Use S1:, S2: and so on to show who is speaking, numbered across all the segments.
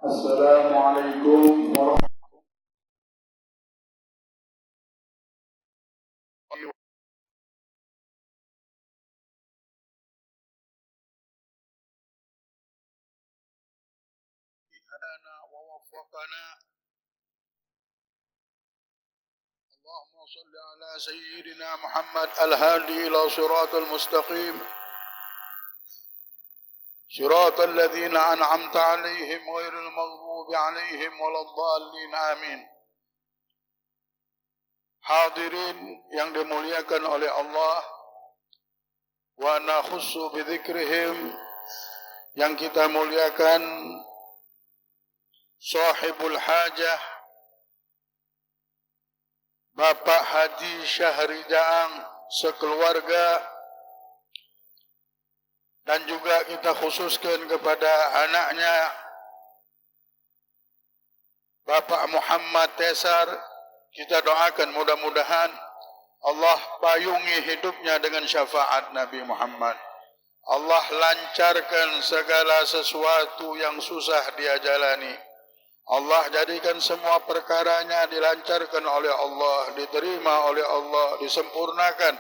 S1: Assalamualaikum warahmatullahi wabarakatuh. Allahumma salli ala sayyidina Muhammad al-hadi ila siratal mustaqim siratal ladzina an'amta alaihim ghairil maghdubi alaihim waladdallin amin. Hadirin yang dimuliakan oleh Allah, wa nakhussu bidzikrihim, yang kita muliakan sahibul hajah Bapak Haji Syahri Jaang sekeluarga, dan juga kita khususkan kepada anaknya Bapak Muhammad Tesar. Kita doakan mudah-mudahan Allah payungi hidupnya dengan syafaat Nabi Muhammad. Allah lancarkan segala sesuatu yang susah dia jalani. Allah jadikan semua perkaranya dilancarkan oleh Allah, diterima oleh Allah, disempurnakan.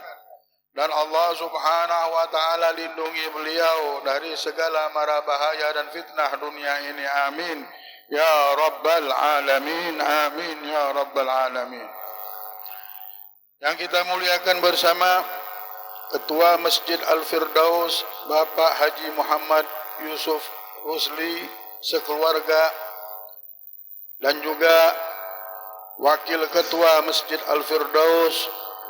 S1: Dan Allah subhanahu wa ta'ala lindungi beliau dari segala mara bahaya dan fitnah dunia ini. Amin ya rabbal alamin. Amin ya rabbal alamin. Yang kita muliakan bersama Ketua Masjid Al-Firdaus Bapak Haji Muhammad Yusuf Rusli sekeluarga, dan juga Wakil Ketua Masjid Al-Firdaus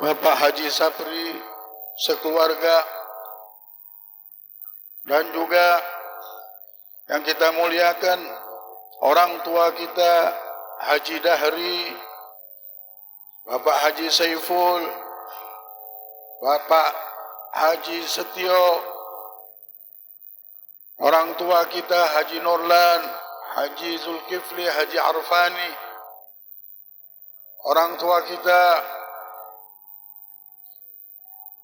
S1: Bapak Haji Sapri sekeluarga, dan juga yang kita muliakan orang tua kita Haji Dahri, Bapak Haji Saiful, Bapak Haji Setio, orang tua kita Haji Nurlan, Haji Zulkifli, Haji Arfani, orang tua kita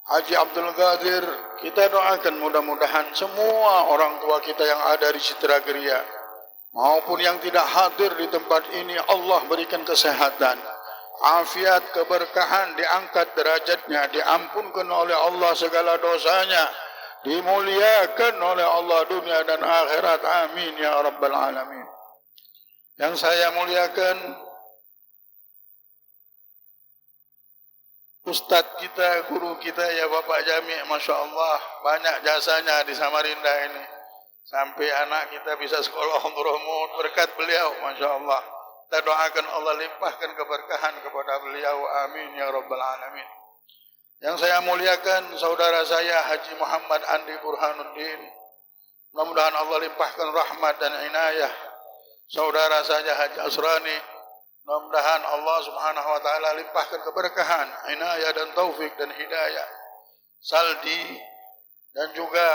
S1: Haji Abdul Qadir. Kita doakan mudah-mudahan semua orang tua kita yang ada di Citra Geria maupun yang tidak hadir di tempat ini, Allah berikan kesehatan, afiat, keberkahan, diangkat derajatnya, diampunkan oleh Allah segala dosanya, dimuliakan oleh Allah dunia dan akhirat. Amin ya rabbal alamin. Yang saya muliakan Ustadz kita, guru kita ya Bapak Jami, Masya Allah, banyak jasanya di Samarinda ini. Sampai anak kita bisa sekolah umroh berkat beliau, Masya Allah. Kita doakan Allah limpahkan keberkahan kepada beliau. Amin ya rabbal alamin. Yang saya muliakan saudara saya Haji Muhammad Andi Burhanuddin, mudah-mudahan Allah limpahkan rahmat dan inayah. Saudara saya Haji Asrani, mudah-mudahan Allah subhanahu wa ta'ala limpahkan keberkahan, inayah dan taufik dan hidayah. Saldi, dan juga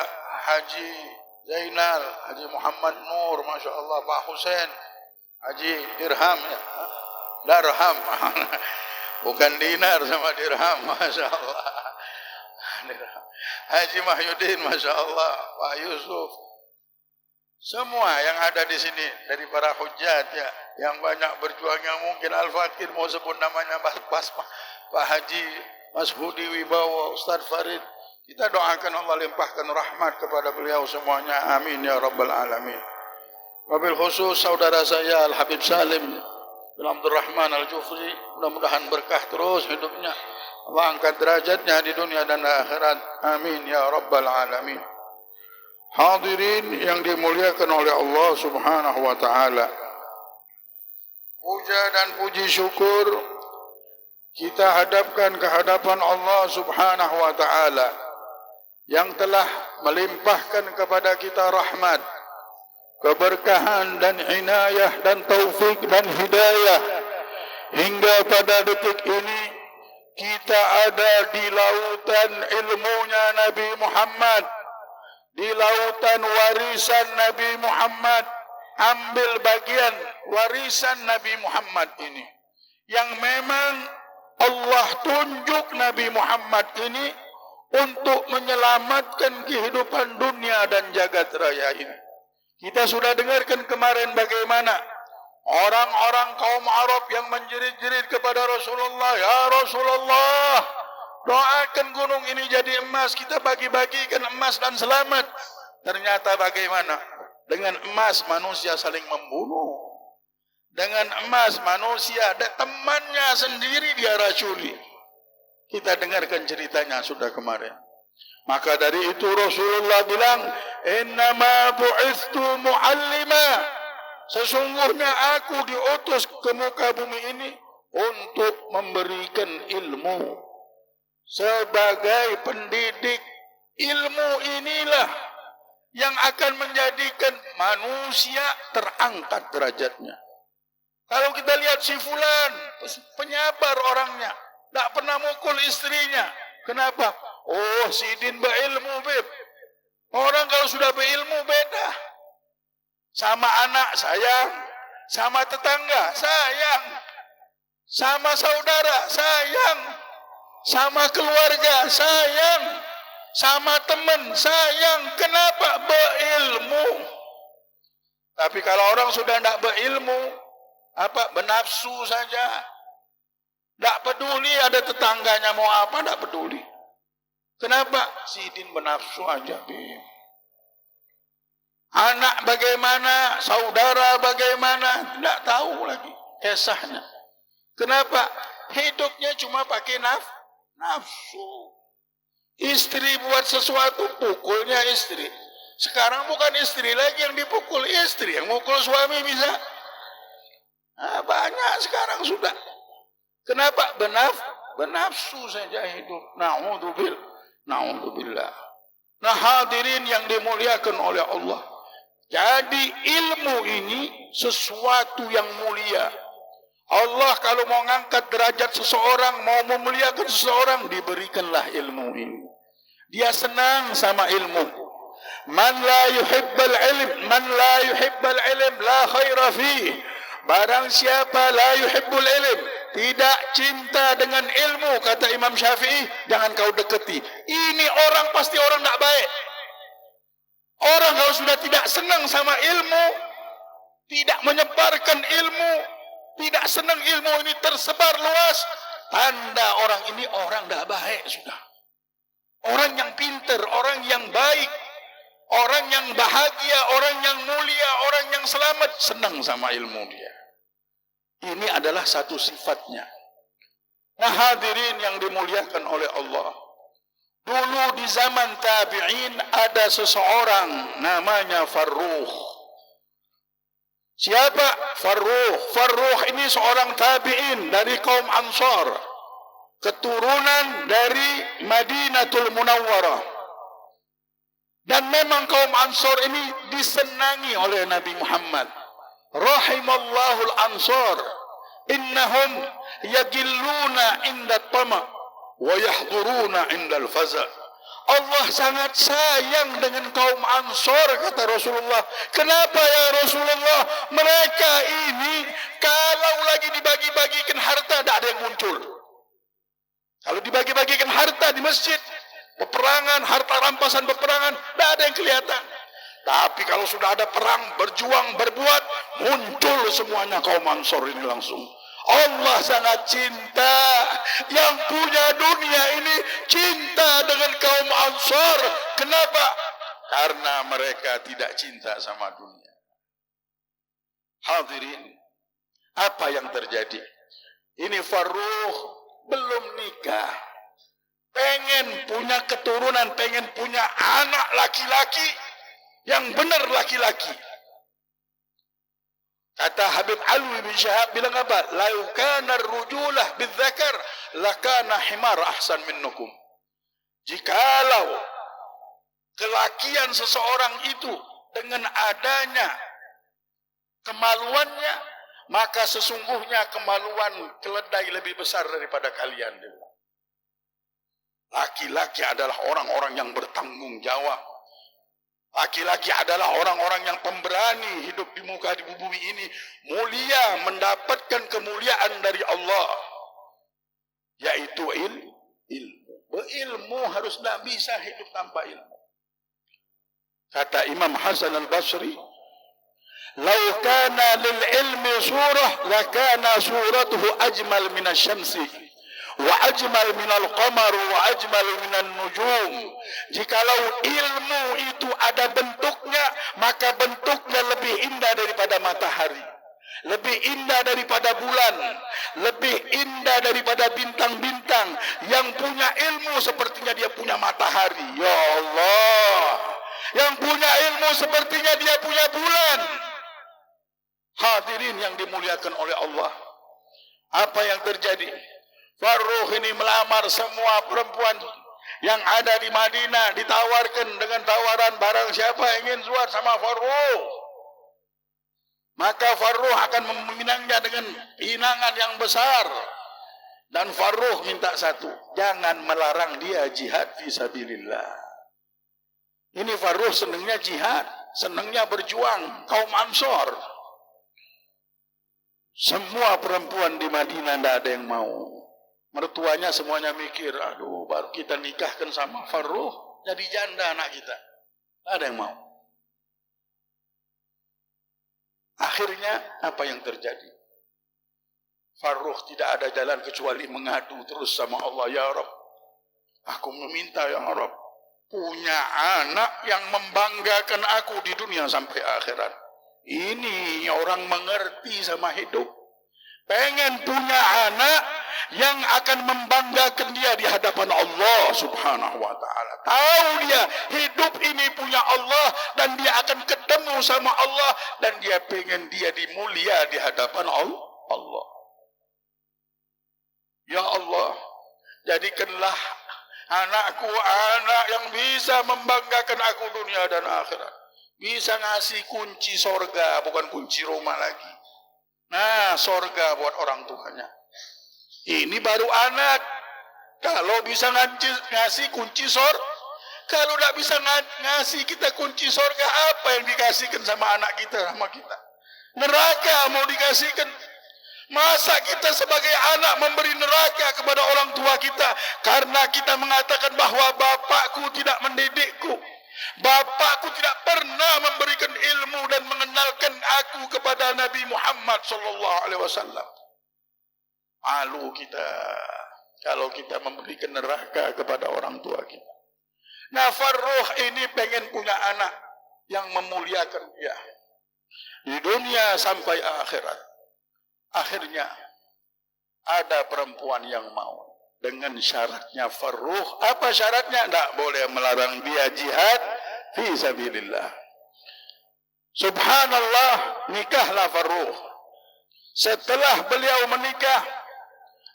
S1: Haji Zainal, Haji Muhammad Nur, Masya Allah, Pak Hussein, Haji Dirham, ya? Darham, bukan dinar sama dirham, Masya Allah. Haji Mahyudin, Masya Allah, Pak Yusuf. Semua yang ada di sini dari para hujjat ya, yang banyak berjuangnya, mungkin Al-Fakir mau sebut namanya pas Pak Haji Mas Budi Wibawa, Ustaz Farid. Kita doakan Allah limpahkan rahmat kepada beliau semuanya. Amin ya rabbal alamin. Wabil khusus saudara saya Al-Habib Salim bin Abdul Rahman Al-Jufri, mudah-mudahan berkah terus hidupnya. Allah angkat derajatnya di dunia dan akhirat. Amin ya rabbal alamin. Hadirin yang dimuliakan oleh Allah subhanahu wa ta'ala, puja dan puji syukur kita hadapkan ke hadapan Allah subhanahu wa ta'ala yang telah melimpahkan kepada kita rahmat, keberkahan dan inayah dan taufik dan hidayah. Hingga pada detik ini kita ada di lautan ilmunya Nabi Muhammad, di lautan warisan Nabi Muhammad. Ambil bagian warisan Nabi Muhammad ini, yang memang Allah tunjuk Nabi Muhammad ini untuk menyelamatkan kehidupan dunia dan jagat raya ini. Kita sudah dengarkan kemarin bagaimana orang-orang kaum Arab yang menjerit-jerit kepada Rasulullah, "Ya Rasulullah, doakan gunung ini jadi emas, kita bagi-bagikan emas dan selamat." Ternyata bagaimana? Dengan emas manusia saling membunuh. Dengan emas manusia ada temannya sendiri dia racuni. Kita dengarkan ceritanya sudah kemarin. Maka dari itu Rasulullah bilang, "Innama bu'ithtu mu'allima." Sesungguhnya aku diutus ke muka bumi ini untuk memberikan ilmu. Sebagai pendidik, ilmu inilah yang akan menjadikan manusia terangkat derajatnya. Kalau kita lihat si fulan, penyabar orangnya, tak pernah mukul istrinya. Kenapa? Oh, si Din berilmu, beb. Orang kalau sudah berilmu beda. Sama anak sayang, sama tetangga sayang, sama saudara sayang, sama keluarga sayang, sama teman sayang. Kenapa? Berilmu. Tapi kalau orang sudah tidak berilmu, benafsu saja, tak peduli ada tetangganya mau apa, tak peduli. Kenapa? Si Din benafsu aja, beb. Anak bagaimana, saudara bagaimana, tidak tahu lagi kisahnya. Kenapa? Hidupnya cuma pakai nafsu. Istri buat sesuatu, pukulnya istri. Sekarang bukan istri lagi yang dipukul, istri yang mukul suami bisa. Banyak sekarang sudah. Kenapa? Benafsu saja hidup. Na'udzubillah. Nah, hadirin yang dimuliakan oleh Allah. Jadi ilmu ini sesuatu yang mulia. Allah kalau mau mengangkat derajat seseorang, mau memuliakan seseorang, diberikanlah ilmu ini. Dia senang sama ilmu. Man la yuhibbal ilm la khaira fih. Barang siapa la yuhibbul ilm, tidak cinta dengan ilmu, kata Imam Syafi'i, jangan kau deketi. Ini orang pasti orang tak baik. Orang kalau sudah tidak senang sama ilmu, tidak menyebarkan ilmu, tidak senang ilmu ini tersebar luas, tanda orang ini orang tak baik sudah. Orang yang pintar, orang yang baik, orang yang bahagia, orang yang mulia, orang yang selamat, senang sama ilmu dia. Ini adalah satu sifatnya. Nah, hadirin yang dimuliakan oleh Allah. Dulu di zaman tabi'in ada seseorang namanya Farrukh. Siapa? Farrukh. Farrukh ini seorang tabi'in dari kaum Ansar. Keturunan dari Madinatul Munawwarah. Dan memang kaum Ansar ini disenangi oleh Nabi Muhammad. Rahimallahul Ansar. Innahum yagilluna inda tama' wa yahduruna indal faza. Allah sangat sayang dengan kaum Ansar, kata Rasulullah. Kenapa ya Rasulullah? Mereka ini kalau lagi dibagi-bagikan harta, tak ada yang muncul. Kalau dibagi-bagikan harta di masjid, peperangan, harta rampasan peperangan, tak ada yang kelihatan. Tapi kalau sudah ada perang, berjuang, berbuat, muncul semuanya kaum Ansar ini langsung. Allah sangat cinta. Yang punya dunia ini cinta dengan kaum Ansar. Kenapa? Karena mereka tidak cinta sama dunia. Hadirin, apa yang terjadi? Ini Farrukh belum nikah, pengen punya keturunan, pengen punya anak laki-laki yang benar laki-laki. Kata Habib Alwi bin Syahab bilang apa? Lau kana ar-rujulah bidzakar lakana himar ahsan minnukum. Jikalau kelakian seseorang itu dengan adanya kemaluannya, maka sesungguhnya kemaluan keledai lebih besar daripada kalian. Laki-laki adalah orang-orang yang bertanggung jawab. Laki-laki adalah orang-orang yang pemberani hidup di muka di bumi ini, mulia, mendapatkan kemuliaan dari Allah, yaitu ilmu. Berilmu harus tidak bisa hidup tanpa ilmu. Kata Imam Hasan al-Basri, Lau kana lil ilmi surah lakana suratuhu ajmal minasyamsi wa ajmal minal qamar wa ajmal minan nujum. Jikalau ilmu itu ada bentuknya, maka bentuknya lebih indah daripada matahari, lebih indah daripada bulan, lebih indah daripada bintang-bintang. Yang punya ilmu sepertinya dia punya matahari. Ya Allah, yang punya ilmu sepertinya dia punya bulan. Hadirin yang dimuliakan oleh Allah, apa yang terjadi? Farruh ini melamar semua perempuan yang ada di Madinah, ditawarkan dengan tawaran barang siapa ingin zuat sama Farruh, maka Farruh akan meminangnya dengan pinangan yang besar. Dan Farruh minta satu, jangan melarang dia jihad fisabilillah. Ini Farruh senangnya jihad, senangnya berjuang, kaum Ansor. Semua perempuan di Madinah tidak ada yang mau. Mertuanya semuanya mikir, aduh baru kita nikahkan sama Farruh, jadi janda anak kita. Tidak ada yang mau. Akhirnya apa yang terjadi? Farruh tidak ada jalan kecuali mengadu terus sama Allah. Ya Rabb, aku meminta ya Rabb, punya anak yang membanggakan aku di dunia sampai akhirat. Ini orang mengerti sama hidup. Pengen punya anak yang akan membanggakan dia di hadapan Allah subhanahu wa ta'ala. Tahu dia hidup ini punya Allah dan dia akan ketemu sama Allah, dan dia pengen dia dimulia di hadapan Allah. Ya Allah, jadikanlah anakku anak yang bisa membanggakan aku dunia dan akhirat. Bisa ngasih kunci sorga, bukan kunci rumah lagi. Nah, sorga buat orang tuanya. Ini baru anak. Kalau bisa ngasih kunci sorga, kalau tidak bisa ngasih kita kunci sorga, apa yang dikasihkan sama anak kita, sama kita? Neraka mau dikasihkan. Masa kita sebagai anak memberi neraka kepada orang tua kita karena kita mengatakan bahwa bapakku tidak mendidikku, bapakku tidak pernah memberikan ilmu dan mengenalkan aku kepada Nabi Muhammad sallallahu alaihi wasallam. Malu kita kalau kita memberikan neraka kepada orang tua kita. Nah, Farruh ini pengen punya anak yang memuliakan dia di dunia sampai akhirat. Akhirnya ada perempuan yang mau dengan syaratnya Farruh. Apa syaratnya? Tidak boleh melarang dia jihad fisabilillah. Subhanallah, nikahlah Farruh. Setelah beliau menikah,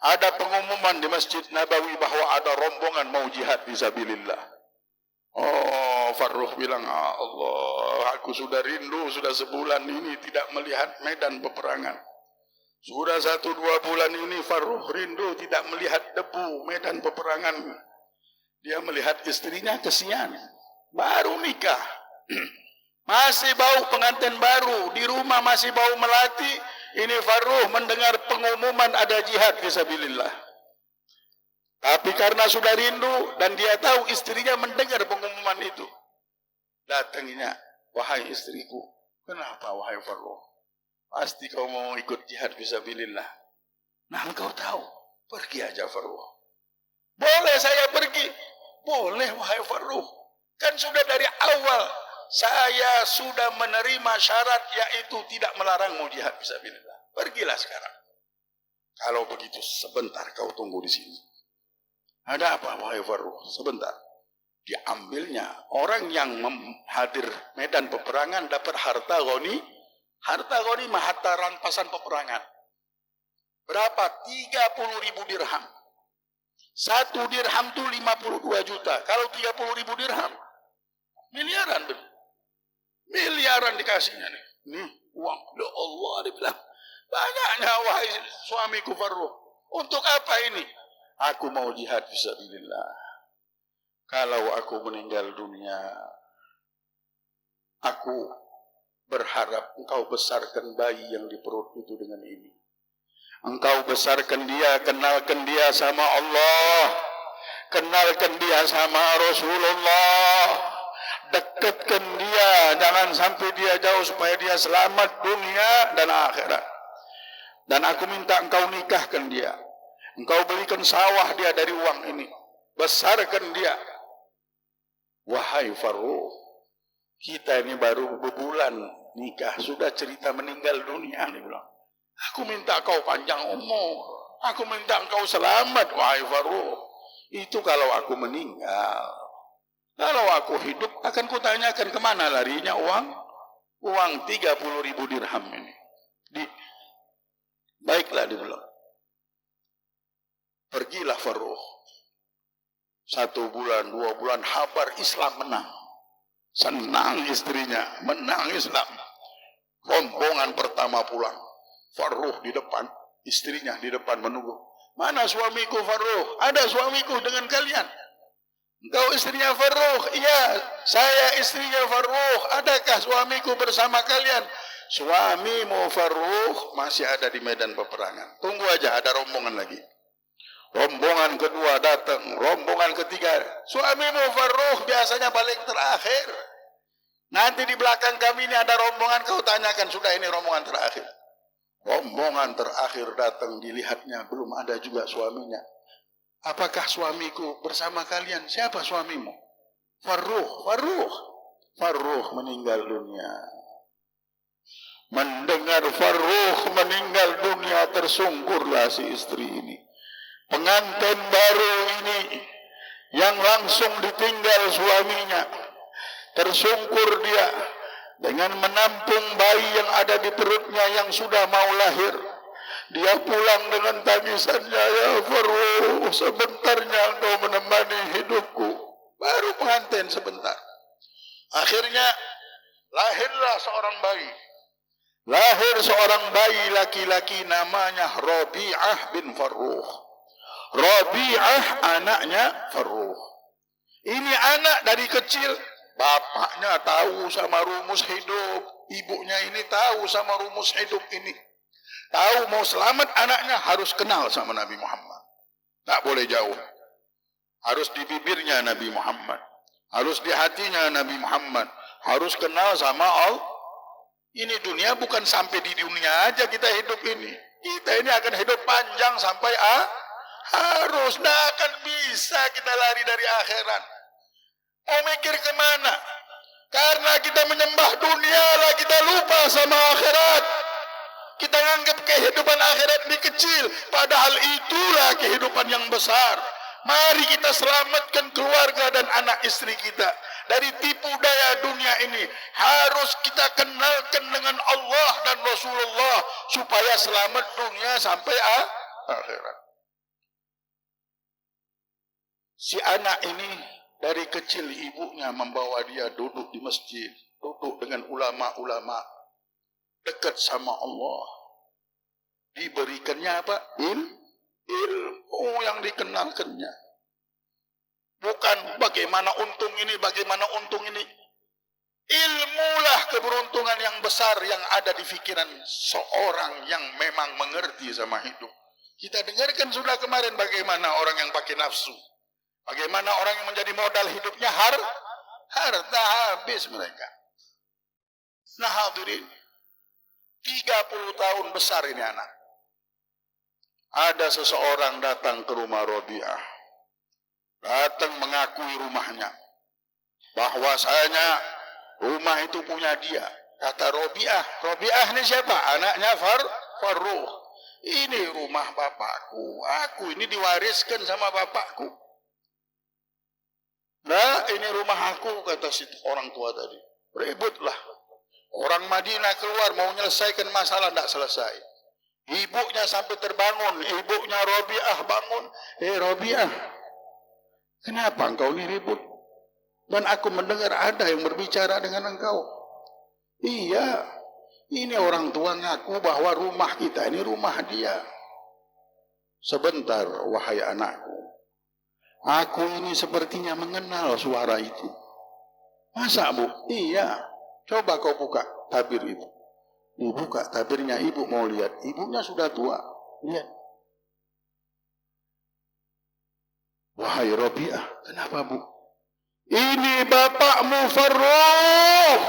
S1: ada pengumuman di Masjid Nabawi bahwa ada rombongan mau jihad fisabilillah. Oh, Farruh bilang, Allah, aku sudah rindu, sudah sebulan ini tidak melihat medan peperangan. Sudah 1-2 bulan ini Farruh rindu tidak melihat debu medan peperangan. Dia melihat istrinya kesian, baru nikah. Masih bau pengantin baru, di rumah masih bau melati. Ini Farruh mendengar pengumuman ada jihad fisabilillah. Tapi karena sudah rindu dan dia tahu istrinya mendengar pengumuman itu, datangnya, wahai istriku, kenapa wahai Farruh? Pasti kau mau ikut jihad fisabilillah. Nah, engkau tahu, pergi aja Farruh. Boleh saya pergi? Boleh wahai Farruh. Kan sudah dari awal saya sudah menerima syarat, yaitu tidak melarangmu jihad fisabilillah. Pergilah sekarang. Kalau begitu sebentar kau tunggu di sini. Ada apa wahai Farruh? Sebentar. Diambilnya orang yang hadir medan peperangan dapat harta goni. Harta ghanimah, harta rampasan peperangan. Berapa? 30.000 dirham. 1 dirham itu 52 juta. Kalau 30.000 dirham, miliaran. Miliaran dikasihnya nih. Nih, uang. Ya Allah, dibilang. Banyaknya wahai suamiku Farruh. Untuk apa ini? Aku mau jihad fisabilillah. Kalau aku meninggal dunia, aku berharap engkau besarkan bayi yang di perut itu dengan ini. Engkau besarkan dia, kenalkan dia sama Allah, kenalkan dia sama Rasulullah. Dekatkan dia, jangan sampai dia jauh supaya dia selamat dunia dan akhirat. Dan aku minta engkau nikahkan dia. Engkau belikan sawah dia dari uang ini. Besarkan dia. Wahai Farruh, kita ini baru berbulan nikah, sudah cerita meninggal dunia. Dia bilang, aku minta kau panjang umur. Aku minta engkau selamat, wahai Farruh. Itu kalau aku meninggal. Kalau aku hidup, akan kutanyakan kemana larinya uang? Uang 30.000 dirham ini. Baiklah, dia bilang. Pergilah Farruh. 1 bulan, 2 bulan, kabar Islam menang. Senang istrinya, menang Islam. Rombongan pertama pulang. Farruh di depan, istrinya di depan menunggu. Mana suamiku Farruh? Ada suamiku dengan kalian. Engkau istrinya Farruh? Iya, saya istrinya Farruh. Adakah suamiku bersama kalian? Suamimu Farruh masih ada di medan peperangan. Tunggu aja, ada rombongan lagi. Rombongan kedua datang, rombongan ketiga. Suamimu Farruh biasanya paling terakhir. Nanti di belakang kami ini ada rombongan, kau tanyakan, sudah ini rombongan terakhir. Rombongan terakhir datang, dilihatnya belum ada juga suaminya. Apakah suamiku bersama kalian? Siapa suamimu? Farruh meninggal dunia. Mendengar Farruh meninggal dunia, tersungkurlah si istri ini. Pengantin baru ini yang langsung ditinggal suaminya, tersungkur dia dengan menampung bayi yang ada di perutnya yang sudah mau lahir. Dia pulang dengan tangisannya, ya Farruh, sebentarnya engkau menemani hidupku. Baru pengantin sebentar. Akhirnya lahirlah seorang bayi. Lahir seorang bayi laki-laki namanya Rabi'ah bin Farruh. Rabi'ah anaknya Farruh. Ini anak dari kecil, bapaknya tahu sama rumus hidup, ibunya ini tahu sama rumus hidup ini. Tahu mau selamat anaknya harus kenal sama Nabi Muhammad. Tak boleh jauh. Harus di bibirnya Nabi Muhammad. Harus di hatinya Nabi Muhammad. Harus kenal sama Allah. Ini dunia bukan sampai di dunia aja kita hidup ini. Kita ini akan hidup panjang sampai harus, tidak akan bisa kita lari dari akhirat. Mau mikir kemana? Karena kita menyembah dunia lah, kita lupa sama akhirat. Kita anggap kehidupan akhirat ini kecil, padahal itulah kehidupan yang besar. Mari kita selamatkan keluarga dan anak istri kita dari tipu daya dunia ini. Harus kita kenalkan dengan Allah dan Rasulullah supaya selamat dunia sampai akhirat. Si anak ini dari kecil ibunya membawa dia duduk di masjid, duduk dengan ulama-ulama, dekat sama Allah. Diberikannya apa? Ilmu yang dikenalkannya. Bukan bagaimana untung ini, bagaimana untung ini. Ilmulah keberuntungan yang besar yang ada di pikiran seorang yang memang mengerti sama hidup. Kita dengarkan sudah kemarin bagaimana orang yang pakai nafsu. Bagaimana orang yang menjadi modal hidupnya harta habis mereka. Nah hadirin, 30 tahun besar ini anak. Ada seseorang datang ke rumah Rabi'ah. Datang mengakui rumahnya. Bahwasanya rumah itu punya dia. Kata Rabi'ah. Rabi'ah ini siapa? Anaknya Farruh. Ini rumah bapakku. Aku ini diwariskan sama bapakku. Nah ini rumah aku, kata si orang tua tadi. Ributlah. Orang Madinah keluar mau menyelesaikan masalah, tidak selesai. Ibunya sampai terbangun. Ibunya Rabi'ah bangun. Rabi'ah, kenapa engkau ini ribut? Dan aku mendengar ada yang berbicara dengan engkau. Iya, ini orang tua ngaku bahwa rumah kita ini rumah dia. Sebentar, wahai anakku. Aku ini sepertinya mengenal suara itu. Masa bu? Iya. Coba kau buka tabir itu. Dibuka tabirnya, ibu mau lihat. Ibunya sudah tua. Lihat. Wahai Rabi'ah, kenapa bu? Ini bapakmu Farruh.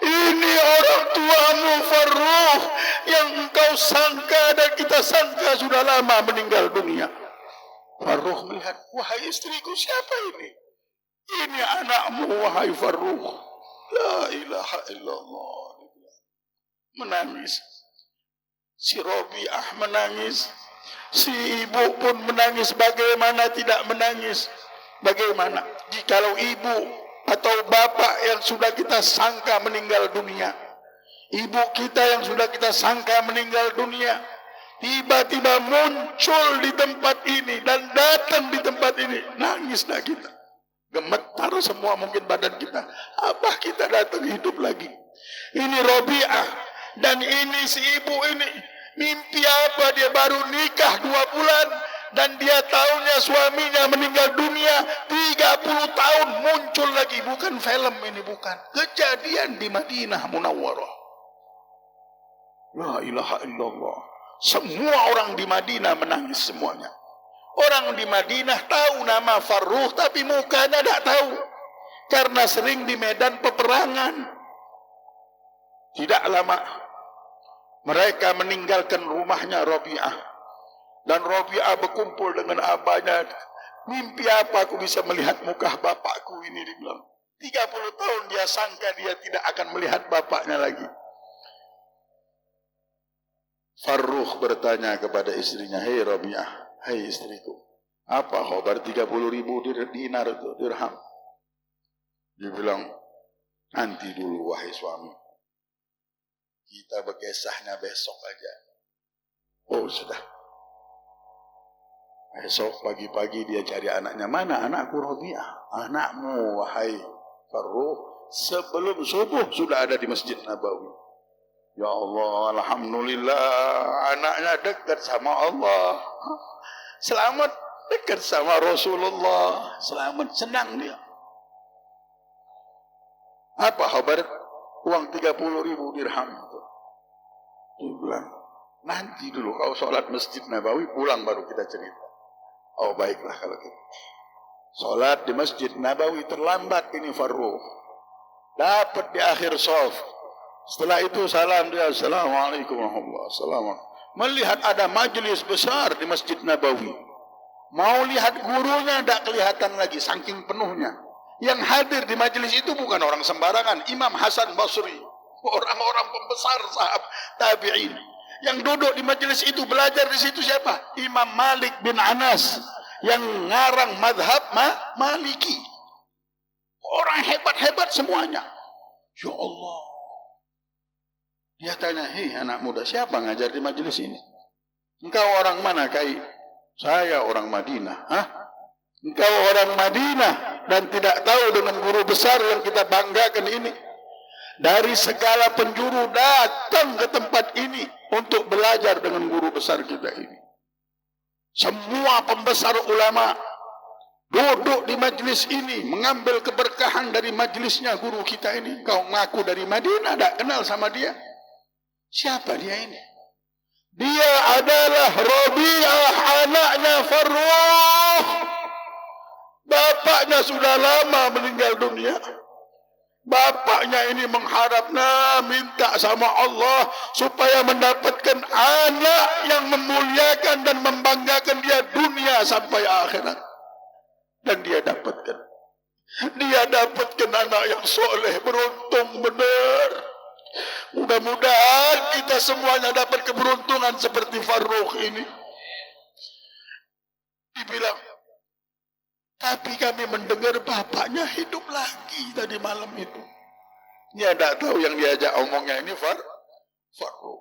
S1: Ini orang tuamu Farruh yang engkau sangka dan kita sangka sudah lama meninggal dunia. Farruh melihat, wahai istriku, siapa ini? Ini anakmu wahai Farruh. La ilaha illallah. Menangis. Si Robiah menangis. Si ibu pun menangis. Bagaimana tidak menangis? Bagaimana jikalau ibu atau bapak yang sudah kita sangka meninggal dunia, ibu kita yang sudah kita sangka meninggal dunia, tiba-tiba muncul di tempat ini dan datang di tempat ini, nangislah kita, gemetar semua mungkin badan kita. Apa kita datang hidup lagi? Ini Robiah dan ini si ibu ini, mimpi apa? Dia baru nikah 2 bulan dan dia tahunya suaminya meninggal dunia. 30 tahun muncul lagi. Bukan film ini, bukan. Kejadian di Madinah Munawwarah. La ilaha illallah. Semua orang di Madinah menangis semuanya. Orang di Madinah tahu nama Farruh, tapi mukanya tidak tahu. Karena sering di medan peperangan. Tidak lama mereka meninggalkan rumahnya Robiah. Dan Robiah berkumpul dengan abahnya. Mimpi apa aku bisa melihat muka bapakku ini, dibilang. 30 tahun dia sangka dia tidak akan melihat bapaknya lagi. Farruh bertanya kepada istrinya, hei Robiah, hei istriku, apa khabar 30.000 dinar itu, dirham? Dia bilang, nanti dulu wahai suami. Kita berkisahnya besok aja. Oh sudah. Besok pagi-pagi dia cari anaknya. Mana anakku Robiah? Anakmu wahai Farruh sebelum subuh sudah ada di Masjid Nabawi. Ya Allah, alhamdulillah, anaknya dekat sama Allah. Selamat dekat sama Rasulullah. Selamat, senang dia. Apa kabar uang 30.000 dirham itu? Dia bilang, nanti dulu kau sholat Masjid Nabawi, pulang baru kita cerita. Oh baiklah kalau gitu. Salat di Masjid Nabawi terlambat ini Farruh. Dapat di akhir shaf. Setelah itu salam dia, Assalamualaikum warahmatullahi wabarakatuh. Melihat ada majlis besar di Masjid Nabawi. Mau lihat gurunya tidak kelihatan lagi saking penuhnya. Yang hadir di majlis itu bukan orang sembarangan. Imam Hasan Basri, orang-orang pembesar sahabat tabi'in. Yang duduk di majelis itu belajar di situ siapa? Imam Malik bin Anas yang ngarang madhab Maliki. Orang hebat-hebat semuanya. Ya Allah. Dia tanya, hei anak muda, siapa ngajar di majelis ini? Engkau orang mana, Kai? Saya orang Madinah. Hah? Engkau orang Madinah dan tidak tahu dengan guru besar yang kita banggakan ini. Dari segala penjuru datang ke tempat ini untuk belajar dengan guru besar kita ini. Semua pembesar ulama duduk di majlis ini, mengambil keberkahan dari majlisnya guru kita ini. Kau ngaku dari Madinah, tak kenal sama dia. Siapa dia ini? Dia adalah Robiah, anaknya Farruh. Bapaknya sudah lama meninggal dunia. Bapaknya ini mengharap, minta sama Allah supaya mendapatkan anak yang memuliakan dan membanggakan dia dunia sampai akhirat. Dan dia dapatkan. Dia dapatkan anak yang soleh, beruntung benar. Mudah-mudahan kita semuanya dapat keberuntungan seperti Farruh ini. Dibilang, tapi kami mendengar bapaknya hidup lagi tadi malam itu. Dia tidak tahu yang diajak omongnya ini Farruh.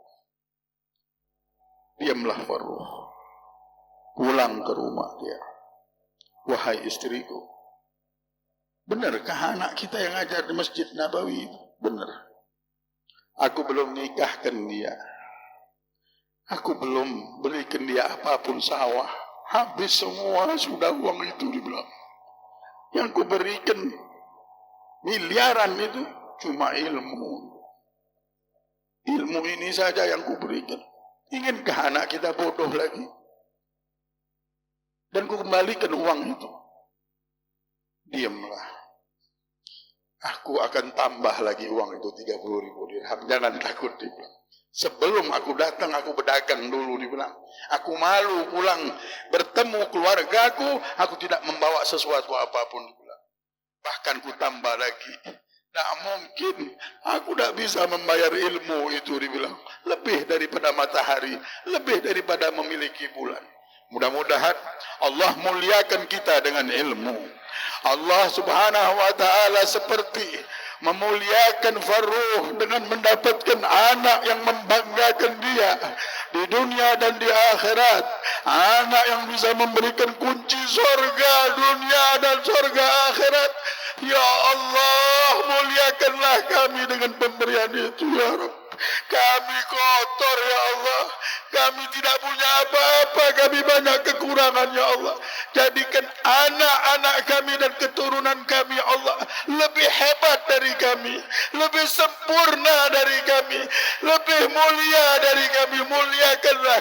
S1: Diamlah Farruh. Pulang ke rumah dia. Wahai istriku, benarkah anak kita yang ajar di Masjid Nabawi itu? Benar. Aku belum nikahkan dia. Aku belum berikan dia apapun sawah. Habis semua sudah uang itu, dibilang. Yang kuberikan miliaran itu cuma ilmu. Ilmu ini saja yang kuberikan. Inginkah anak kita bodoh lagi? Dan ku kembalikan uang itu. diamlah. Aku akan tambah lagi uang itu 30.000 dirham. Jangan takut, dia bilang. Sebelum aku datang, aku berdagang dulu, dia bilang. Aku malu pulang bertemu keluargaku, aku tidak membawa sesuatu apapun, dia bilang. Bahkan ku tambah lagi. Tak mungkin, aku tak bisa membayar ilmu itu, dia bilang. Lebih daripada matahari, lebih daripada memiliki bulan. Mudah-mudahan Allah muliakan kita dengan ilmu. Allah subhanahu wa ta'ala seperti memuliakan Farruh dengan mendapatkan anak yang membanggakan dia di dunia dan di akhirat. Anak yang bisa memberikan kunci surga dunia dan surga akhirat. Ya Allah, muliakanlah kami dengan pemberian itu, ya Rabb. Kami kotor, ya Allah. Kami tidak punya apa-apa. Kami banyak kekurangan, ya Allah. Jadikan anak-anak kami dan keturunan kami, ya Allah, lebih hebat dari kami, lebih sempurna dari kami, lebih mulia dari kami. Muliakanlah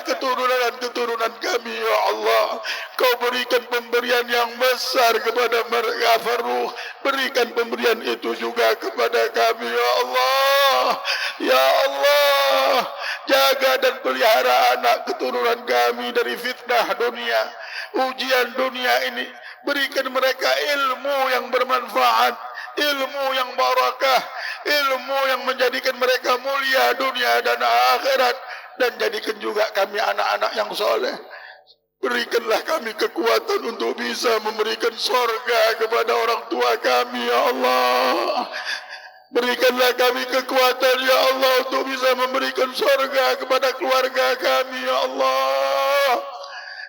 S1: keturunan kami, ya Allah. Kau berikan pemberian yang besar kepada mereka, Farruh. Berikan pemberian itu juga kepada kami, ya Allah. Ya Allah, jaga dan pelihara anak keturunan kami dari fitnah dunia, ujian dunia ini. Berikan mereka ilmu yang bermanfaat, ilmu yang barakah, ilmu yang menjadikan mereka mulia dunia dan akhirat. Dan jadikan juga kami anak-anak yang soleh. Berikanlah kami kekuatan untuk bisa memberikan surga kepada orang tua kami, ya Allah. Berikanlah kami kekuatan, ya Allah, untuk bisa memberikan surga kepada keluarga kami, ya Allah.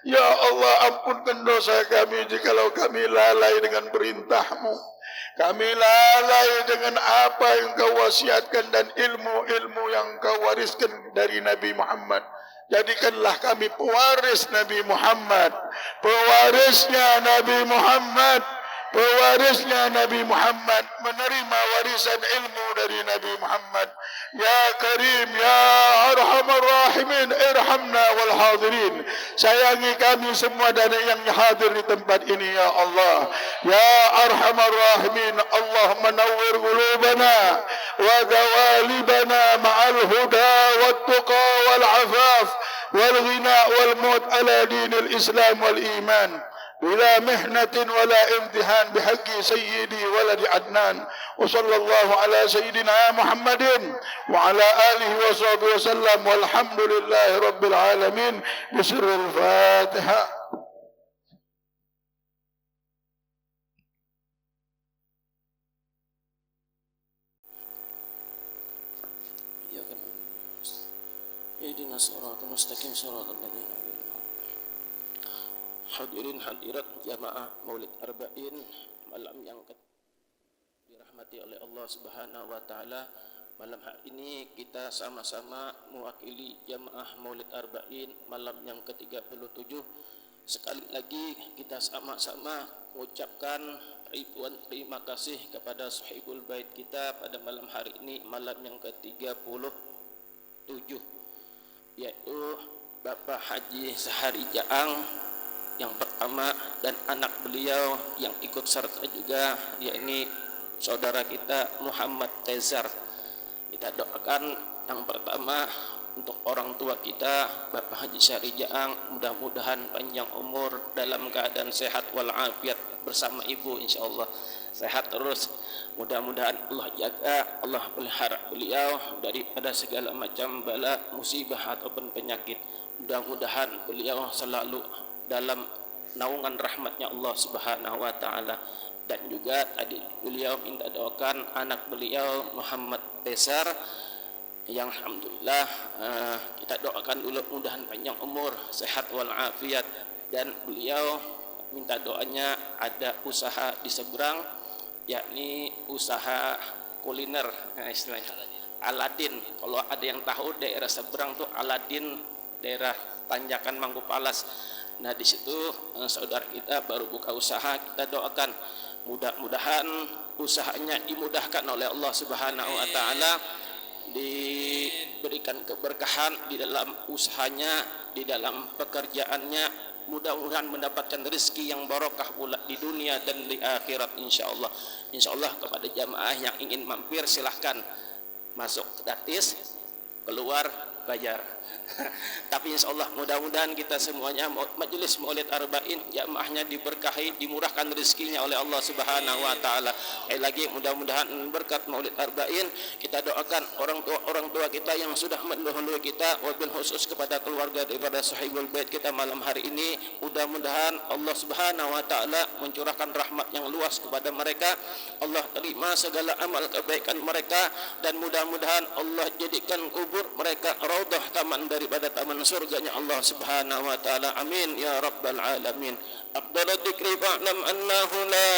S1: Ya Allah, ampunkan dosa kami jikalau kami lalai dengan perintah-Mu. Kami lalai dengan apa yang Kau wasiatkan dan ilmu-ilmu yang Kau wariskan dari Nabi Muhammad. Jadikanlah kami pewaris Nabi Muhammad, pewarisnya Nabi Muhammad, pewarisnya Nabi Muhammad, menerima warisan ilmu dari Nabi Muhammad. Ya Karim, Ya Arhamar Rahimin, irhamna wal hadirin. Sayangi kami semua dan yang hadir di tempat ini, ya Allah. Ya Arhamar Rahimin, Allahumma nawwir qulubana wa dawalibana ma'al huda wat tuqa wal afaf wal ghina wal maut ala dinil Islam wal iman. بلا محنة ولا امتحان بحق سيدي ولد عدنان وصلى الله على سيدنا محمد وعلى آله وصحبه وسلم والحمد لله رب العالمين بسر الفاتحة.
S2: اهدنا الصراط المستقيم صراط الذين Hadirin hadirat jamaah Maulid Arba'in malam yang dirahmati oleh Allah Subhanahu wa taala. Malam hari ini kita sama-sama mewakili jamaah Maulid Arba'in malam yang ke-37. Sekali lagi kita sama-sama mengucapkan ribuan terima kasih kepada Sahibul Bait kita pada malam hari ini, malam yang ke-37, yaitu Bapak Haji Sahari Jaang yang pertama dan anak beliau yang ikut serta juga, yakni saudara kita Muhammad Tezar. Kita doakan yang pertama untuk orang tua kita Bapak Haji Sahari Jaang, mudah-mudahan panjang umur dalam keadaan sehat walafiat bersama ibu, insyaallah sehat terus. Mudah-mudahan Allah jaga, Allah pelihara beliau daripada segala macam bala, musibah ataupun penyakit. Mudah-mudahan beliau selalu dalam naungan rahmatnya Allah Subhanahu wa taala. Dan juga tadi beliau minta doakan anak beliau Muhammad Tezar yang alhamdulillah kita doakan dulu mudahan panjang umur, sehat walafiat. Dan beliau minta doanya ada usaha di seberang, yakni usaha kuliner, istilahnya Aladin. Kalau ada yang tahu daerah seberang tuh Aladin, daerah Tanjakan Mangkupalas. Nah di situ saudara kita baru buka usaha. Kita doakan mudah-mudahan usahanya dimudahkan oleh Allah Subhanahu wa taala, diberikan keberkahan di dalam usahanya, di dalam pekerjaannya. mudah-mudahan mendapatkan rezeki yang barokah pula di dunia dan di akhirat insyaallah. Insyaallah kepada jamaah yang ingin mampir silahkan masuk gratis, keluar bayar. Tapi insyaallah mudah-mudahan kita semuanya majelis Maulid Arba'in jamaahnya diberkahi, dimurahkan rezekinya oleh Allah Subhanahu wa taala. Sekali lagi mudah-mudahan berkat Maulid Arba'in kita doakan orang tua kita yang sudah mendahului kita, wabil khusus kepada keluarga daripada sahibul bait kita malam hari ini. Mudah-mudahan Allah Subhanahu wa taala mencurahkan rahmat yang luas kepada mereka. Allah terima segala amal kebaikan mereka dan mudah-mudahan Allah jadikan kubur mereka raudhah taman daripada taman surganya Allah Subhanahu wa taala. Amin ya rabbal alamin. Afdal dzikri fa'lam annahu la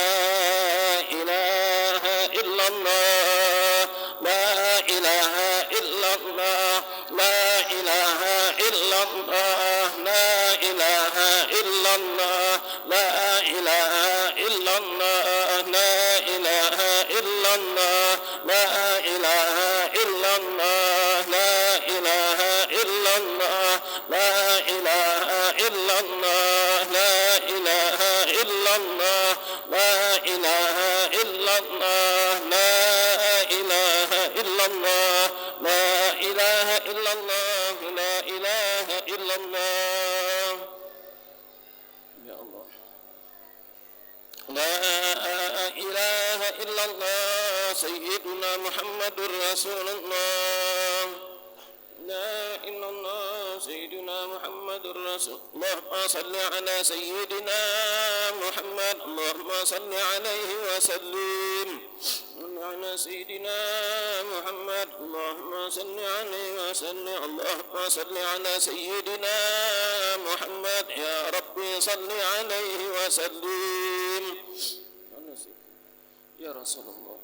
S2: ilaha illallah, la ilaha illallah, la ilaha illallah, la ilaha illallah, la ilaha illallah, la ilaha illallah, la ilaha illallah, la ilaha illallah, la ilaha illallah, la ilaha illallah, la ilaha illallah, la ilaha illallah, la ilaha illallah, la ilaha illallah. Ya Allah. La ilaha illallah sayyiduna Muhammadur Rasulullah. لا إلا الله سيدنا محمد رسول الله. اللهم صل على سيدنا محمد، اللهم صل عليه وسلم على سيدنا محمد، اللهم صل عليه وسلم، اللهم صل على سيدنا محمد يا ربي صل عليه وسلم يا رسول الله.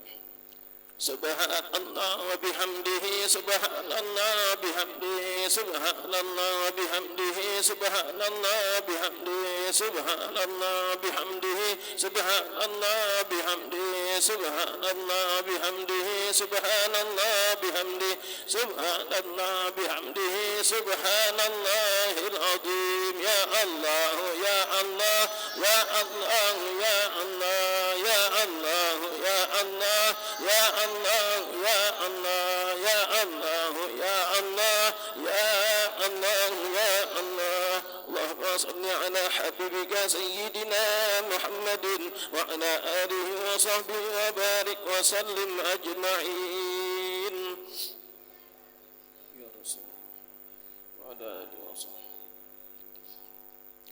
S2: Subhanallah wa bihamdihi, subhanallah bihamdihi, subhanallah bihamdihi, subhanallah bihamdihi, subhanallah bihamdihi, subhanallah bihamdihi, subhanallah bihamdihi, subhanallah bihamdihi, subhanallah bihamdihi, subhanallahil azim. Ya Allah ya Allah ya Allah ya Allah ya Allah ya Allah ya Allah ya Allah ya Allah ya Allah ya Allah ya Allah. Allahumma salli ala habibika sayyidina Muhammadin wa ala alihi wa sahbihi wa barik wa sallim ajma'in. Ya Rasul wa ala alihi wa sahbihi.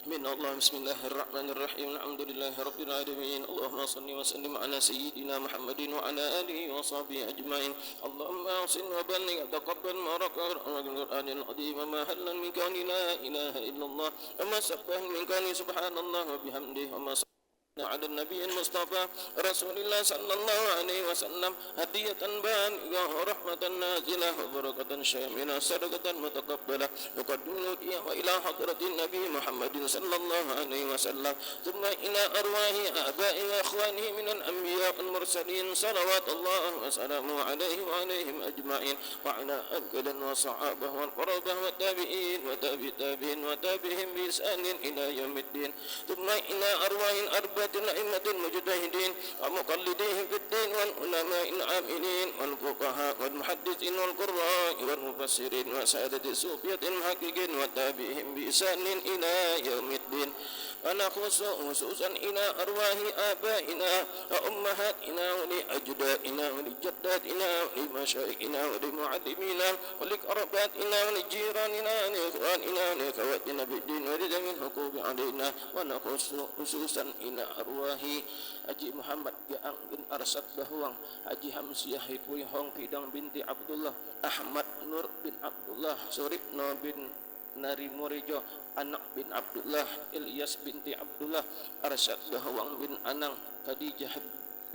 S2: Amin. Allah bismillahirrahmanirrahim. Alhamdulillahi rabbil alamin. Allahumma salli wa sallim ala sayyidina Muhammadin wa ala alihi wa sahbihi ajma'in. Allahumma ahsin wa balligh taqabbal ma raqa'al Qur'anil azim ma hallan min kauni la ilaha illallah wa ma sabbah min kauni subhanallah wa bihamdihi wa ma على النبي المصطفى رسول الله صلى الله عليه وسلم هدية بالغة ورحمة نازلة وبركة شاملة صدقة متقبلة يقدم إلى حضرة النبي محمد صلى الله عليه وسلم ثم إلى أرواح آبائه وإخوانه من الأنبياء والمرسلين صلوات الله وسلامه عليه وعليهم أجمعين وعلى أنقل وصحابه والقربة والتابعين وتابعين وتابعهم بإحسان إلى يوم الدين ثم إلى أرواح الأربعة الأئمة المجتهدين ومقلديهم في الدين والعلماء العاملين والفقهاء والمحدثين والقراء والمفسرين وسادة الصوفية المحققين وتابعهم بإحسان إلى يوم الدين. ونخص خصوصا إلى أرواح آبائنا وأمهاتنا ولأجدادنا ولجداتنا ولمشايخنا ولمعلمينا ولقرباتنا ولجيراننا ولإخواننا ولأخواتنا بالدين ولذوي الحقوق علينا. ونخص خصوصا إلى أرواح Haji Muhammad Gaang bin Arsad Bahuang, Haji Hamsiah Hipui Hong Pidang binti Abdullah, Ahmad Nur bin Abdullah, Suripno bin Narimurijo, anak bin Abdullah, Ilyas binti Abdullah, Arsad Bahuang bin Anang, Khadijah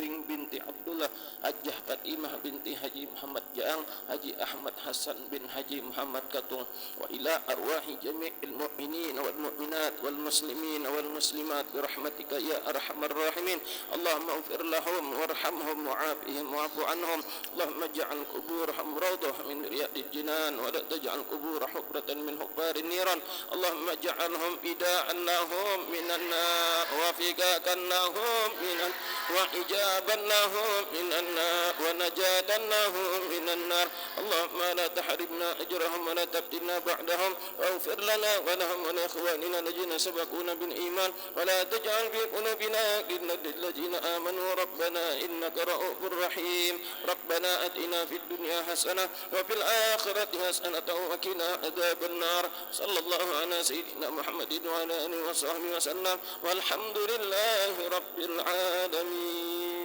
S2: Ping binti Abdullah, Hajjah Fatimah binti Haji Muhammad Jaang, Haji Ahmad Hasan bin Haji Muhammad Katung, wa ila arwahi jami'il mu'minin wal mu'minat wal muslimin wal muslimat bi rahmatika ya arhamar rahimin. Allahumma ighfir lahum warhamhum wa'afihim wa'fu anhum. Allahumma ij'al quburahum rawdah min riyadil jinan wa la taj'al qubur hufratan min hufarin niran. Allahumma ij'alhum fida'an lahum minan nar wa fiqakan lahum minan wa ijaban lahum minan nar wa najatan lahum minan nar. Allahumma la tahrimna ajrahum wa la taftinna ba'dahum واغفر لنا ولهم ولإخواننا الذين سبقونا بالإيمان ولا تجعل في قلوبنا غلا للذين آمنوا ربنا إنك رؤوف رحيم. ربنا آتنا في الدنيا حسنة وفي الآخرة حسنة وقنا عذاب النار. صلى الله على سيدنا محمد وعلى آله وصحبه وسلم والحمد لله رب العالمين.